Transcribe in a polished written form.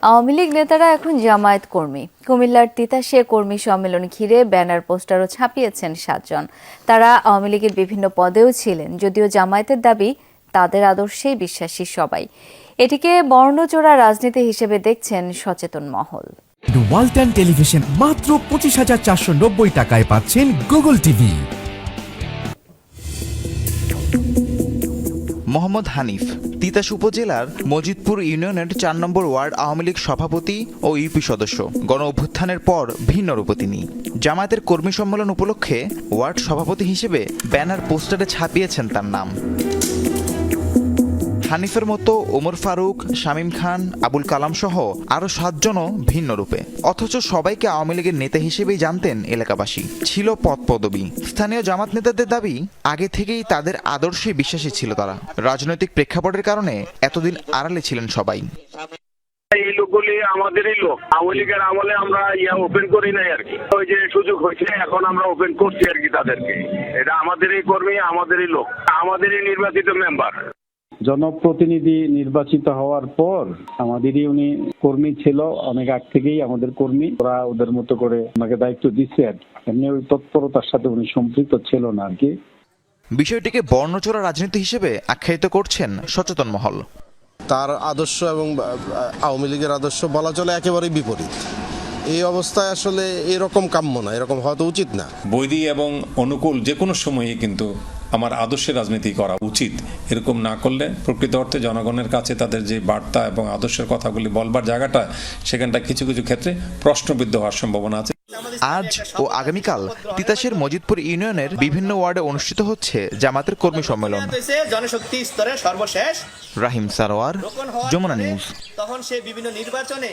আওয়ামী লীগ নেতারা এখন জামায়াত কর্মী। কুমিল্লার তিতাসে কর্মী সম্মেলন ঘিরে ব্যানার পোস্টারও ছাপিয়েছেন 7 জন। তারা আওয়ামী লীগের বিভিন্ন পদেও ছিলেন, যদিও জামায়াতের দাবি তাদের আদর্শেই বিশ্বাসী সবাই। এটিকে বর্ণচোরা রাজনীতি হিসেবে দেখছেন সচেতন মহল। ওয়ালটন টেলিভিশন মাত্র 25,490 টাকায় পাচ্ছেন গুগল টিভি। মোহাম্মদ হানিফ তিতাস উপজেলার মজিদপুর ইউনিয়নের 4 নম্বর ওয়ার্ড আওয়ামী লীগ সভাপতি ও ইউপি সদস্য। গণ অভ্যুত্থানের পর ভিন্ন রূপে তিনি জামায়াতের কর্মী সম্মেলন উপলক্ষে ওয়ার্ড সভাপতি হিসেবে ব্যানার পোস্টারে ছাপিয়েছেন তার নাম। হানিফের মতো ওমর ফারুক, শামীম খান, আবুল কালাম সহ আরো 7 জনও ভিন্ন রূপে, অথচ সবাইকে আওয়ামী লীগের নেতা হিসেবেই জানতেন এলাকাবাসী। ছিল পদ পদবি। স্থানীয় জামাত নেতাদের দাবি আগে থেকেই তাদের আদর্শে বিশ্বাসী ছিল তারা। রাজনৈতিক প্রেক্ষাপটের কারণে এতদিন আড়ালে ছিলেন সবাই। এই লোকগুলি আমাদেরই লোক। আওয়ামী লীগের আমলে আমরা ওপেন করি নাই আর কি। ওই যে সুযোগ হয়েছে এখন আমরা ওপেন করছি আর কি তাদেরকে। এটা আমাদেরই কর্মী, আমাদেরই লোক, আমাদেরই নির্বাচিত মেম্বার। জনপ্রতিনিধি নির্বাচিত হওয়ার পর আমাদেরই উনি কর্মী ছিল, অনেক আগ থেকেই আমাদের কর্মী। ওরা ওদের মতো করে আমাকে দায়িত্ব দিচ্ছে আর এমনি ওই তৎপরতার সাথে উনি সম্পৃক্ত ছিল না আর কি। বিষয়টিকে বর্ণচোরা রাজনীতি হিসেবে আখ্যায়িত করছেন সচেতন মহল। তার আদর্শ এবং আওয়ামী লীগের আদর্শ বলা চলে একেবারেই বিপরীত। এই অবস্থায় আসলে এরকম কাম্য না, এরকম হওয়া তো উচিত না। বৈরী এবং অনুকূল যে কোনো সময়ে কিন্তু আমার আদর্শের রাজনীতি করা উচিত। এরকম না করলে প্রকৃত অর্থে জনগণের কাছে তাদের যে বার্তা এবং আদর্শের কথাগুলি বলবার জায়গাটা, সেখানটা কিছু কিছু ক্ষেত্রে প্রশ্নবিদ্ধ হওয়ার সম্ভাবনা আছে। আজ ও আগামীকাল তিতাসের মজিদপুর ইউনিয়নের বিভিন্ন ওয়ার্ডে অনুষ্ঠিত হচ্ছে জামাতের কর্মী সম্মেলন। জনশক্তি স্তরে সর্বশেষ রাহিম সারোয়ার, যমুনা নিউজ। তখন সে বিভিন্ন নির্বাচনে